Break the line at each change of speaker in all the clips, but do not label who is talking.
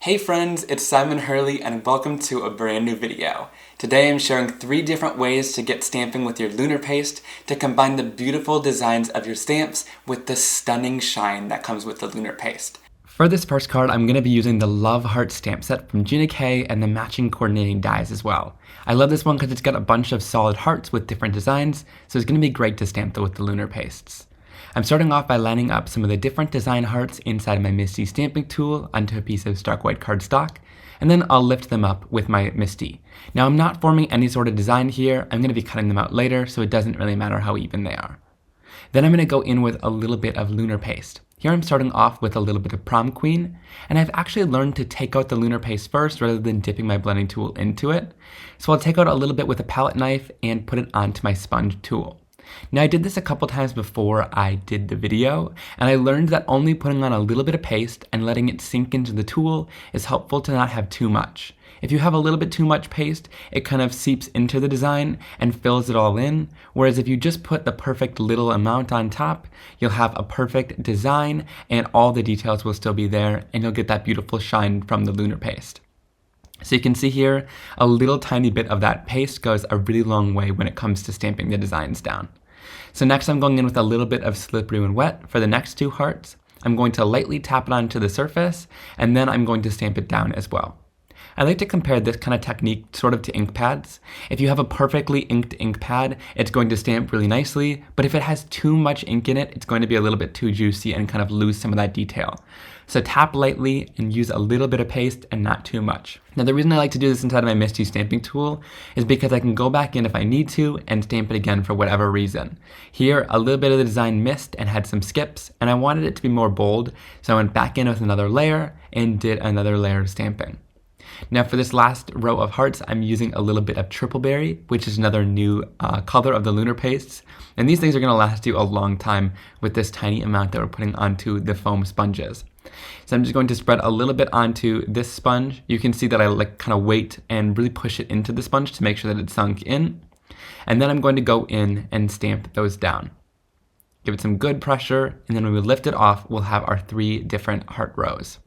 Hey friends, it's Simon Hurley and welcome to a brand new video. Today I'm sharing 3 different ways to get stamping with your Lunar Paste to combine the beautiful designs of your stamps with the stunning shine that comes with the Lunar Paste. For this first card, I'm going to be using the Love Heart stamp set from Gina K and the matching coordinating dies as well. I love this one because it's got a bunch of solid hearts with different designs, so it's going to be great to stamp with the Lunar Pastes. I'm starting off by lining up some of the different design hearts inside my MISTI stamping tool onto a piece of stark white cardstock, and then I'll lift them up with my MISTI. Now I'm not forming any sort of design here, I'm going to be cutting them out later, so it doesn't really matter how even they are. Then I'm going to go in with a little bit of Lunar Paste. Here I'm starting off with a little bit of Prom Queen, and I've actually learned to take out the Lunar Paste first rather than dipping my blending tool into it. So I'll take out a little bit with a palette knife and put it onto my sponge tool. Now I did this a couple times before I did the video, and I learned that only putting on a little bit of paste and letting it sink into the tool is helpful to not have too much. If you have a little bit too much paste, it kind of seeps into the design and fills it all in, whereas if you just put the perfect little amount on top, you'll have a perfect design and all the details will still be there and you'll get that beautiful shine from the Lunar Paste. So you can see here, a little tiny bit of that paste goes a really long way when it comes to stamping the designs down. So next I'm going in with a little bit of Slippery When Wet for the next 2 hearts. I'm going to lightly tap it onto the surface, and then I'm going to stamp it down as well. I like to compare this kind of technique sort of to ink pads. If you have a perfectly inked ink pad, it's going to stamp really nicely, but if it has too much ink in it, it's going to be a little bit too juicy and kind of lose some of that detail. So tap lightly and use a little bit of paste and not too much. Now the reason I like to do this inside of my MISTI stamping tool is because I can go back in if I need to and stamp it again for whatever reason. Here, a little bit of the design missed and had some skips, and I wanted it to be more bold, so I went back in with another layer and did another layer of stamping. Now for this last row of hearts, I'm using a little bit of Triple Berry, which is another new color of the Lunar Pastes. And these things are going to last you a long time with this tiny amount that we're putting onto the foam sponges. So I'm just going to spread a little bit onto this sponge. You can see that I kind of wait and really push it into the sponge to make sure that it's sunk in. And then I'm going to go in and stamp those down. Give it some good pressure, and then when we lift it off, we'll have our 3 different heart rows.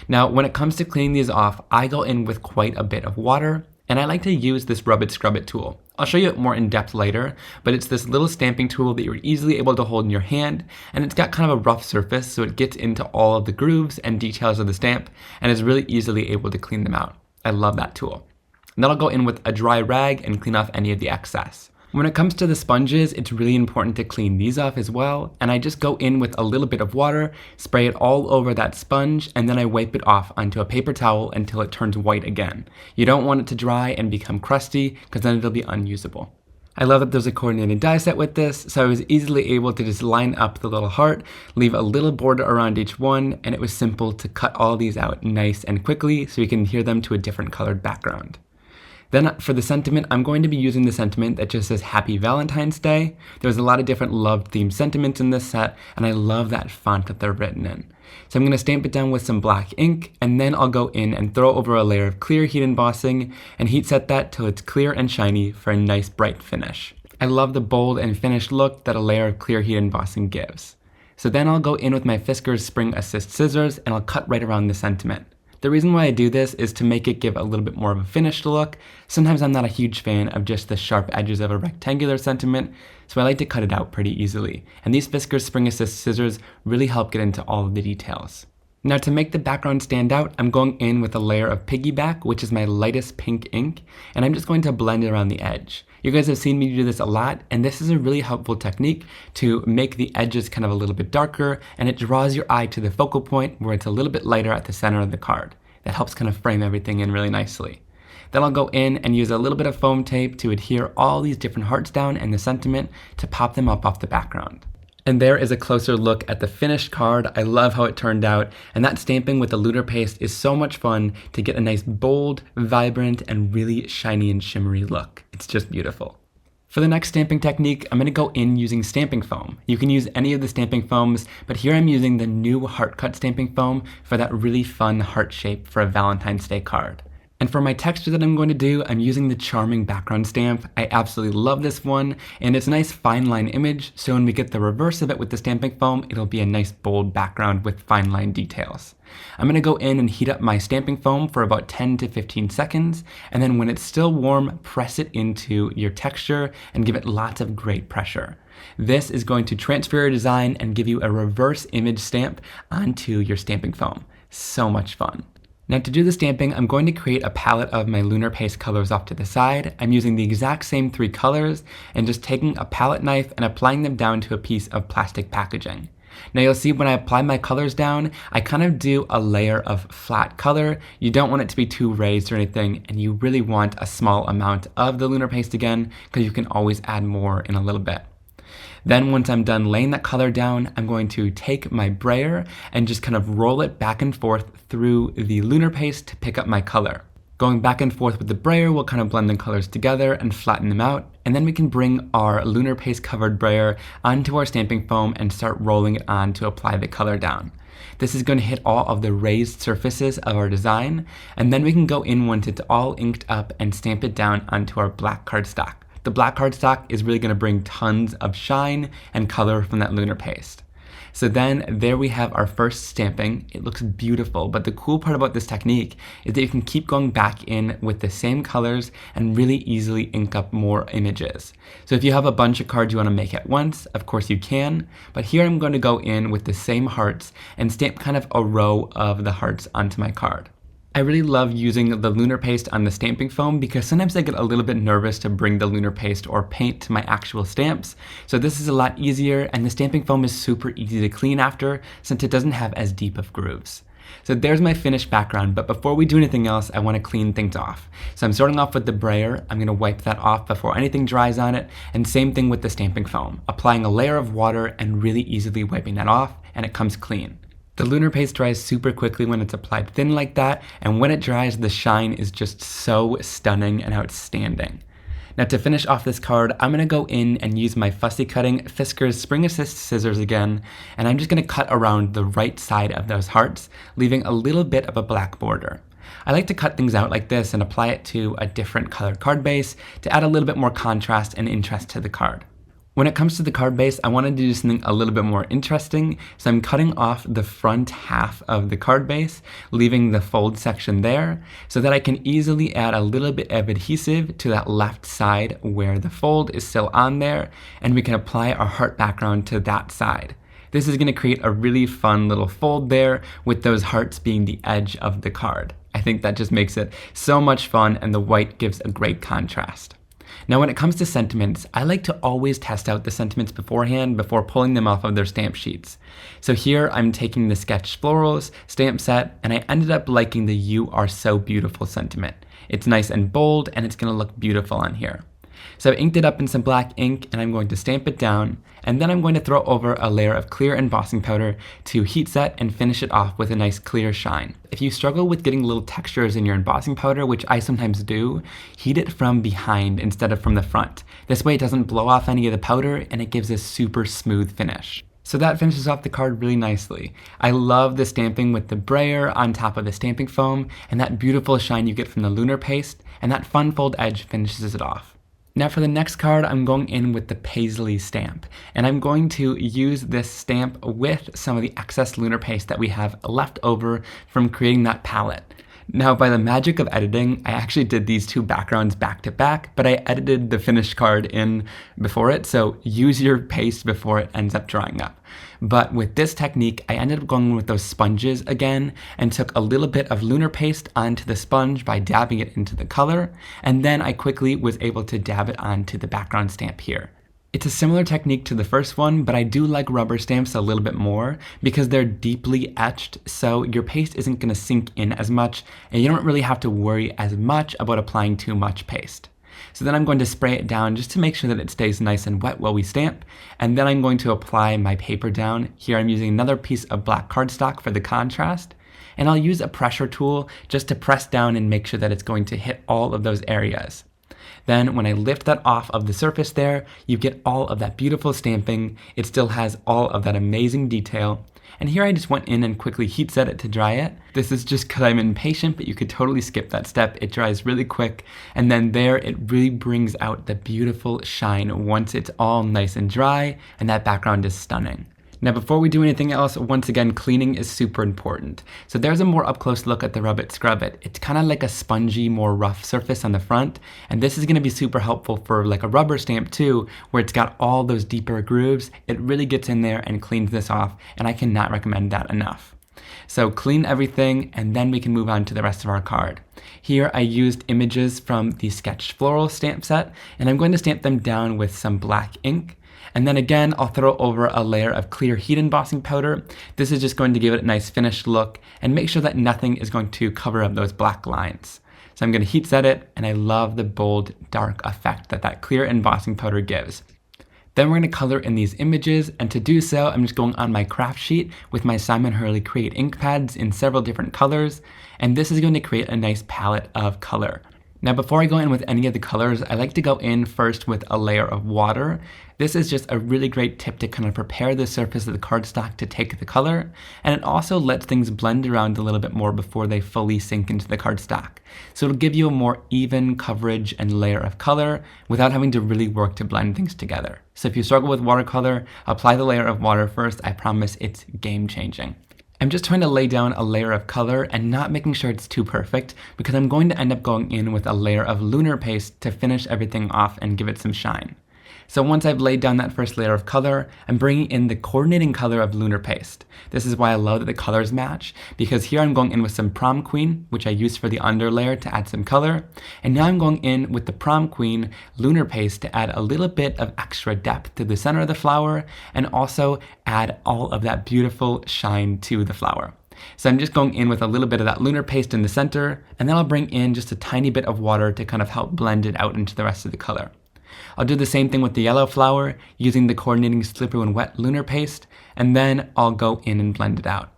Now, when it comes to cleaning these off, I go in with quite a bit of water, and I like to use this Rub It Scrub It tool. I'll show you it more in depth later, but it's this little stamping tool that you're easily able to hold in your hand, and it's got kind of a rough surface, so it gets into all of the grooves and details of the stamp, and is really easily able to clean them out. I love that tool. And then I'll go in with a dry rag and clean off any of the excess. When it comes to the sponges, it's really important to clean these off as well, and I just go in with a little bit of water, spray it all over that sponge, and then I wipe it off onto a paper towel until it turns white again. You don't want it to dry and become crusty, because then it'll be unusable. I love that there's a coordinating die set with this, so I was easily able to just line up the little heart, leave a little border around each one, and it was simple to cut all these out nice and quickly so you can adhere them to a different colored background. Then for the sentiment, I'm going to be using the sentiment that just says Happy Valentine's Day. There's a lot of different love-themed sentiments in this set, and I love that font that they're written in. So I'm going to stamp it down with some black ink, and then I'll go in and throw over a layer of clear heat embossing, and heat set that till it's clear and shiny for a nice bright finish. I love the bold and finished look that a layer of clear heat embossing gives. So then I'll go in with my Fiskars Spring Assist scissors, and I'll cut right around the sentiment. The reason why I do this is to make it give a little bit more of a finished look. Sometimes I'm not a huge fan of just the sharp edges of a rectangular sentiment, so I like to cut it out pretty easily. And these Fiskars Spring Assist scissors really help get into all of the details. Now to make the background stand out, I'm going in with a layer of Piggyback, which is my lightest pink ink, and I'm just going to blend it around the edge. You guys have seen me do this a lot, and this is a really helpful technique to make the edges kind of a little bit darker, and it draws your eye to the focal point where it's a little bit lighter at the center of the card. That helps kind of frame everything in really nicely. Then I'll go in and use a little bit of foam tape to adhere all these different hearts down and the sentiment to pop them up off the background. And there is a closer look at the finished card. I love how it turned out, and that stamping with the Lunar Paste is so much fun to get a nice bold, vibrant, and really shiny and shimmery look. It's just beautiful. For the next stamping technique, I'm going to go in using stamping foam. You can use any of the stamping foams, but here I'm using the new Heart Cut stamping foam for that really fun heart shape for a Valentine's Day card. And for my texture that I'm going to do, I'm using the Charming background stamp. I absolutely love this one, and it's a nice fine line image, so when we get the reverse of it with the stamping foam, it'll be a nice bold background with fine line details. I'm going to go in and heat up my stamping foam for about 10 to 15 seconds, and then when it's still warm, press it into your texture and give it lots of great pressure. This is going to transfer your design and give you a reverse image stamp onto your stamping foam. So much fun. Now to do the stamping, I'm going to create a palette of my Lunar Paste colors off to the side. I'm using the exact same 3 colors and just taking a palette knife and applying them down to a piece of plastic packaging. Now you'll see when I apply my colors down, I kind of do a layer of flat color. You don't want it to be too raised or anything, and you really want a small amount of the Lunar Paste again, because you can always add more in a little bit. Then once I'm done laying that color down, I'm going to take my brayer and just kind of roll it back and forth through the Lunar Paste to pick up my color. Going back and forth with the brayer will kind of blend the colors together and flatten them out, and then we can bring our Lunar Paste covered brayer onto our stamping foam and start rolling it on to apply the color down. This is going to hit all of the raised surfaces of our design, and then we can go in once it's all inked up and stamp it down onto our black cardstock. The black cardstock is really going to bring tons of shine and color from that Lunar Paste. So then there we have our first stamping. It looks beautiful, but the cool part about this technique is that you can keep going back in with the same colors and really easily ink up more images. So if you have a bunch of cards you want to make at once, of course you can, but here I'm going to go in with the same hearts and stamp kind of a row of the hearts onto my card. I really love using the Lunar Paste on the stamping foam because sometimes I get a little bit nervous to bring the Lunar Paste or paint to my actual stamps. So this is a lot easier, and the stamping foam is super easy to clean after since it doesn't have as deep of grooves. So there's my finished background, but before we do anything else, I want to clean things off. So I'm starting off with the brayer. I'm going to wipe that off before anything dries on it, and same thing with the stamping foam, applying a layer of water and really easily wiping that off, and it comes clean. The Lunar Paste dries super quickly when it's applied thin like that, and when it dries, the shine is just so stunning and outstanding. Now to finish off this card, I'm going to go in and use my fussy cutting Fiskars Spring Assist scissors again, and I'm just going to cut around the right side of those hearts, leaving a little bit of a black border. I like to cut things out like this and apply it to a different colored card base to add a little bit more contrast and interest to the card. When it comes to the card base, I wanted to do something a little bit more interesting, so I'm cutting off the front half of the card base, leaving the fold section there, so that I can easily add a little bit of adhesive to that left side where the fold is still on there, and we can apply our heart background to that side. This is going to create a really fun little fold there, with those hearts being the edge of the card. I think that just makes it so much fun, and the white gives a great contrast. Now when it comes to sentiments, I like to always test out the sentiments beforehand before pulling them off of their stamp sheets. So here I'm taking the Sketch Florals stamp set, and I ended up liking the "You Are So Beautiful" sentiment. It's nice and bold, and it's going to look beautiful on here. So I've inked it up in some black ink, and I'm going to stamp it down, and then I'm going to throw over a layer of clear embossing powder to heat set and finish it off with a nice clear shine. If you struggle with getting little textures in your embossing powder, which I sometimes do, heat it from behind instead of from the front. This way it doesn't blow off any of the powder, and it gives a super smooth finish. So that finishes off the card really nicely. I love the stamping with the brayer on top of the stamping foam, and that beautiful shine you get from the Lunar Paste, and that fun fold edge finishes it off. Now for the next card, I'm going in with the Paisley stamp, and I'm going to use this stamp with some of the excess Lunar Paste that we have left over from creating that palette. Now by the magic of editing, I actually did these two backgrounds back to back, but I edited the finished card in before it, so use your paste before it ends up drying up. But with this technique, I ended up going with those sponges again and took a little bit of Lunar Paste onto the sponge by dabbing it into the color, and then I quickly was able to dab it onto the background stamp here. It's a similar technique to the first one, but I do like rubber stamps a little bit more because they're deeply etched, so your paste isn't going to sink in as much, and you don't really have to worry as much about applying too much paste. So then I'm going to spray it down just to make sure that it stays nice and wet while we stamp, and then I'm going to apply my paper down. Here I'm using another piece of black cardstock for the contrast, and I'll use a pressure tool just to press down and make sure that it's going to hit all of those areas. Then when I lift that off of the surface there, you get all of that beautiful stamping. It still has all of that amazing detail. And here I just went in and quickly heat set it to dry it. This is just because I'm impatient, but you could totally skip that step. It dries really quick, and then there it really brings out the beautiful shine once it's all nice and dry, and that background is stunning. Now before we do anything else, once again, cleaning is super important. So there's a more up close look at the Rub It Scrub It. It's kind of like a spongy, more rough surface on the front, and this is going to be super helpful for like a rubber stamp too, where it's got all those deeper grooves. It really gets in there and cleans this off, and I cannot recommend that enough. So clean everything, and then we can move on to the rest of our card. Here I used images from the Sketch Floral stamp set, and I'm going to stamp them down with some black ink. And then again, I'll throw over a layer of clear heat embossing powder. This is just going to give it a nice finished look and make sure that nothing is going to cover up those black lines. So I'm going to heat set it, and I love the bold, dark effect that that clear embossing powder gives. Then we're going to color in these images, and to do so, I'm just going on my craft sheet with my Simon Hurley Create ink pads in several different colors, and this is going to create a nice palette of color. Now before I go in with any of the colors, I like to go in first with a layer of water. This is just a really great tip to kind of prepare the surface of the cardstock to take the color, and it also lets things blend around a little bit more before they fully sink into the cardstock. So it'll give you a more even coverage and layer of color without having to really work to blend things together. So if you struggle with watercolor, apply the layer of water first. I promise it's game changing. I'm just trying to lay down a layer of color and not making sure it's too perfect, because I'm going to end up going in with a layer of Lunar Paste to finish everything off and give it some shine. So once I've laid down that first layer of color, I'm bringing in the coordinating color of Lunar Paste. This is why I love that the colors match, because here I'm going in with some Prom Queen, which I used for the under layer to add some color, and now I'm going in with the Prom Queen Lunar Paste to add a little bit of extra depth to the center of the flower, and also add all of that beautiful shine to the flower. So I'm just going in with a little bit of that Lunar Paste in the center, and then I'll bring in just a tiny bit of water to kind of help blend it out into the rest of the color. I'll do the same thing with the yellow flower using the coordinating slippery when wet Lunar Paste, and then I'll go in and blend it out.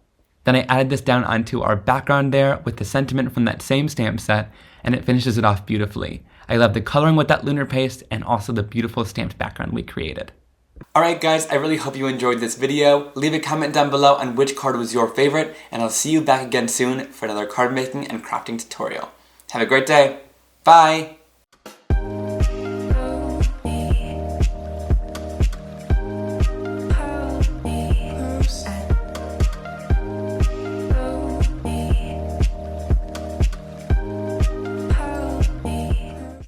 Then I added this down onto our background there with the sentiment from that same stamp set, and it finishes it off beautifully. I love the coloring with that Lunar Paste and also the beautiful stamped background we created. Alright guys, I really hope you enjoyed this video. Leave a comment down below on which card was your favorite, and I'll see you back again soon for another card making and crafting tutorial. Have a great day. Bye!